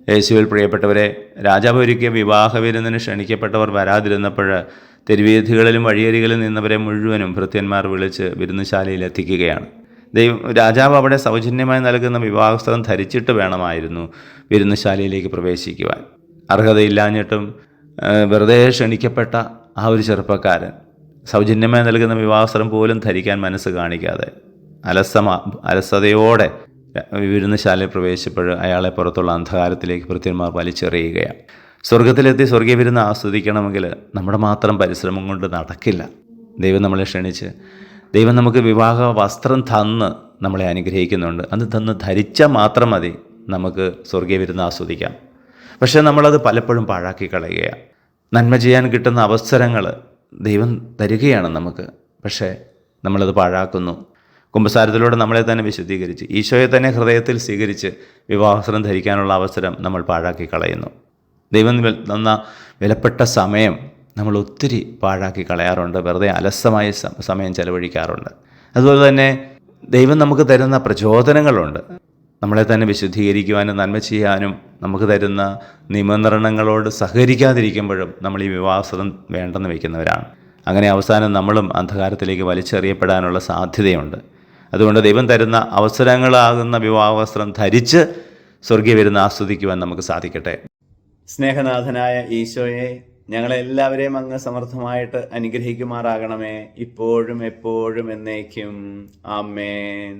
യേശുവിൽ പ്രിയപ്പെട്ടവരെ, രാജാവ് ഒരുക്കിയ വിവാഹ വിരുന്നിന് ക്ഷണിക്കപ്പെട്ടവർ വരാതിരുന്നപ്പോൾ തെരുവീഥികളിലും വഴിയരികളിലും നിന്നവരെ മുഴുവനും ഭൃത്യന്മാർ വിളിച്ച് വിരുന്നുശാലയിൽ എത്തിക്കുകയാണ്. രാജാവ് അവിടെ സൗജന്യമായി നൽകുന്ന വിവാഹവസ്ത്രം ധരിച്ചിട്ട് വേണമായിരുന്നു വിരുന്നുശാലയിലേക്ക് പ്രവേശിക്കുവാൻ. അർഹതയില്ലാഞ്ഞിട്ടും വെറുതെ ക്ഷണിക്കപ്പെട്ട ആ ഒരു ചെറുപ്പക്കാരൻ സൗജന്യമായി നൽകുന്ന വിവാഹവസ്ത്രം പോലും ധരിക്കാൻ മനസ്സ് കാണിക്കാതെ അലസതയോടെ വിരുന്നുശാലയിൽ പ്രവേശിച്ചപ്പോൾ അയാളെ പുറത്തുള്ള അന്ധകാരത്തിലേക്ക് ഭൃത്യന്മാർ വലിച്ചെറിയുകയാണ്. സ്വർഗത്തിലെത്തി സ്വർഗീയ വിരുന്ന് ആസ്വദിക്കണമെങ്കിൽ നമ്മുടെ മാത്രം പരിശ്രമം കൊണ്ട് നടക്കില്ല. ദൈവം നമ്മളെ ക്ഷണിച്ച്, ദൈവം നമുക്ക് വിവാഹ വസ്ത്രം തന്ന് നമ്മളെ അനുഗ്രഹിക്കുന്നുണ്ട്. അത് തന്ന് ധരിച്ചാൽ മാത്രം മതി നമുക്ക് സ്വർഗീയ വിരുന്ന് ആസ്വദിക്കാം. പക്ഷേ നമ്മളത് പലപ്പോഴും പാഴാക്കി കളയുകയാണ്. നന്മ ചെയ്യാൻ കിട്ടുന്ന അവസരങ്ങൾ ദൈവം തരികയാണ് നമുക്ക്, പക്ഷേ നമ്മളത് പാഴാക്കുന്നു. കുമ്പസാരത്തിലൂടെ നമ്മളെ തന്നെ വിശുദ്ധീകരിച്ച് ഈശോയെ തന്നെ ഹൃദയത്തിൽ സ്വീകരിച്ച് വിവാഹവസ്ത്രം ധരിക്കാനുള്ള അവസരം നമ്മൾ പാഴാക്കി കളയുന്നു. ദൈവം തന്ന വിലപ്പെട്ട സമയം നമ്മൾ ഒത്തിരി പാഴാക്കി കളയാറുണ്ട്, വെറുതെ അലസമായ സമയം ചെലവഴിക്കാറുണ്ട്. അതുപോലെ തന്നെ ദൈവം നമുക്ക് തരുന്ന പ്രചോദനങ്ങളുണ്ട്. നമ്മളെ തന്നെ വിശുദ്ധീകരിക്കുവാനും നന്മ ചെയ്യാനും നമുക്ക് തരുന്ന നിയന്ത്രണങ്ങളോട് സഹകരിക്കാതിരിക്കുമ്പോഴും നമ്മൾ ഈ വിവാഹവസ്ത്രം വേണ്ടെന്ന് വയ്ക്കുന്നവരാണ്. അങ്ങനെ അവസാനം നമ്മളും അന്ധകാരത്തിലേക്ക് വലിച്ചെറിയപ്പെടാനുള്ള സാധ്യതയുണ്ട്. അതുകൊണ്ട് ദൈവം തരുന്ന അവസരങ്ങളാകുന്ന വിവാഹവസ്ത്രം ധരിച്ച് സ്വർഗീയ വിരുന്ന് ആസ്വദിക്കുവാൻ നമുക്ക് സാധിക്കട്ടെ. സ്നേഹനാഥനായ ഈശോയെ, ഞങ്ങളെല്ലാവരെയും അങ്ങ് സമർത്ഥമായിട്ട് അനുഗ്രഹിക്കുമാറാകണമേ, ഇപ്പോഴും എപ്പോഴും എന്നേക്കും. ആമേൻ.